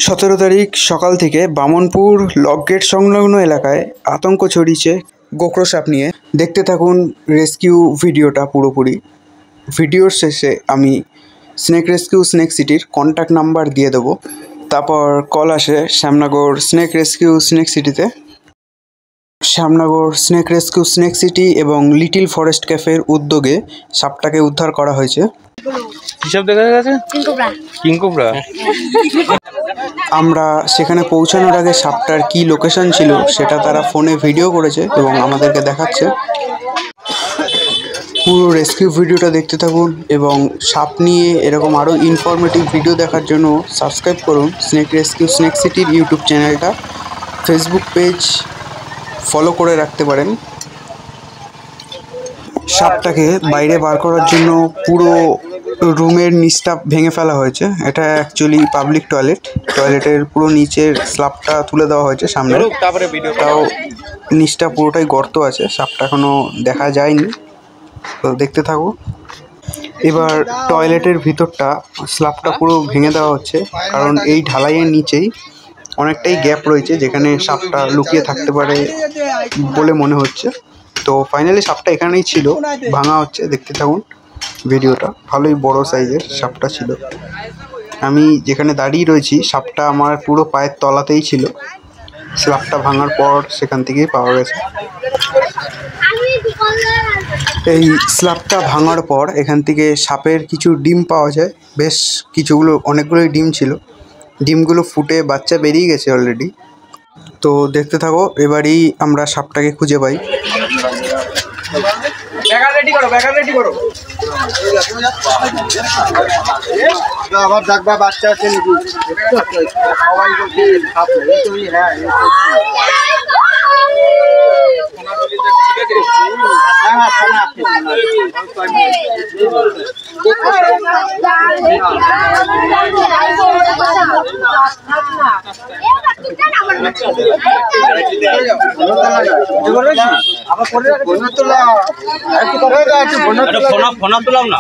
17 তারিখ সকাল থেকে বামনপুর লক গেট সংলগ্ন এলাকায় আতঙ্ক ছড়িয়েছে গোখরো সাপ নিয়ে। দেখতে থাকুন রেস্কিউ ভিডিওটা পুরোপুরি। ভিডিওর শেষে আমি স্নেক রেস্কিউ স্নেক সিটির কন্ট্যাক্ট নাম্বার দিয়ে দেবো। তারপর কল আসে শ্যামনগর স্নেক রেস্কিউ স্নেক সিটিতে। Shyamnagar snake rescue snake city এবং লিটিল ফরেস্ট ক্যাফের উদ্যোগে সাপটাকে উদ্ধার করা হয়েছে। কিসব দেখা গেছে? কিংকোবরা। আমরা সেখানে পৌঁছানোর আগে সাপটার কি লোকেশন ছিল সেটা তারা ফোনে ভিডিও করেছে এবং আমাদেরকে দেখাচ্ছে। পুরো রেস্কিউ ভিডিওটা দেখতে থাকুন এবং সাপ নিয়ে এরকম আরও ইনফরমেটিভ ভিডিও দেখার জন্য সাবস্ক্রাইব করুন স্নেক রেস্কিউ স্নেক সিটির ইউটিউব চ্যানেলটা। ফেসবুক পেজ ফলো করে রাখতে পারেন। সাপটাকে বাইরে বার করার জন্য পুরো রুমের নিচটা ভেঙে ফেলা হয়েছে। এটা অ্যাকচুয়ালি পাবলিক টয়লেটের পুরো নিচের স্ল্যাবটা তুলে দেওয়া হয়েছে সামনে। তাও নিচটা পুরোটাই গর্ত আছে, সাপটা এখনো দেখা যায়নি, তো দেখতে থাকো। এবার টয়লেটের ভিতরটা স্ল্যাবটা পুরো ভেঙে দেওয়া হচ্ছে, কারণ এই ঢালাইয়ের নিচেই অনেকটাই গ্যাপ রয়েছে যেখানে সাপটা লুকিয়ে থাকতে পারে বলে মনে হচ্ছে। তো ফাইনালি সাপটা এখানেই ছিল, ভাঙা হচ্ছে, দেখতে থাকুন ভিডিওটা। ভালোই বড় সাইজের সাপটা ছিল। আমি যেখানে দাঁড়িয়ে রয়েছি সাপটা আমার পুরো পায়ের তলাতেই ছিল। স্ল্যাবটা ভাঙার পর সেখান থেকেই পাওয়া গেছে। এই স্ল্যাবটা ভাঙার পর এখান থেকে সাপের কিছু ডিম পাওয়া যায়, বেশ অনেকগুলোই ডিম ছিল। ডিমগুলো ফুটে বাচ্চা বেরিয়ে গেছে অলরেডি। তো দেখতে থাকো, এবারেই আমরা সাপটাকে খুঁজে পাই। আবার দেখবা বাচ্চা আছে নাকি সবাই বলছে সাপ নেই তুমি। হ্যাঁ ফোনা তোলাম না।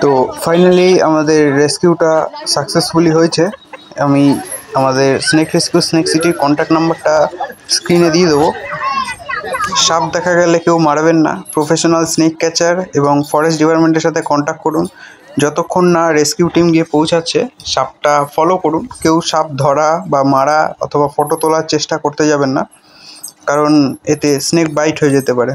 তো ফাইনালি আমাদের রেস্কিউটা সাকসেসফুলি হয়েছে। আমি আমাদের স্নেক রেস্কিউ স্নেক সিটির কন্ট্যাক্ট নাম্বারটা স্ক্রিনে দিয়ে দেবো। সাপ দেখা গেলে কেউ মারবেন না, প্রফেশনাল স্নেক ক্যাচার এবং ফরেস্ট ডিপার্টমেন্টের সাথে কন্ট্যাক্ট করুন। যতক্ষণ না রেস্কিউ টিম গিয়ে পৌঁছাচ্ছে সাপটা ফলো করুন। কেউ সাপ ধরা বা মারা অথবা ফটো তোলার চেষ্টা করতে যাবেন না, কারণ এতে স্নেক বাইট হয়ে যেতে পারে।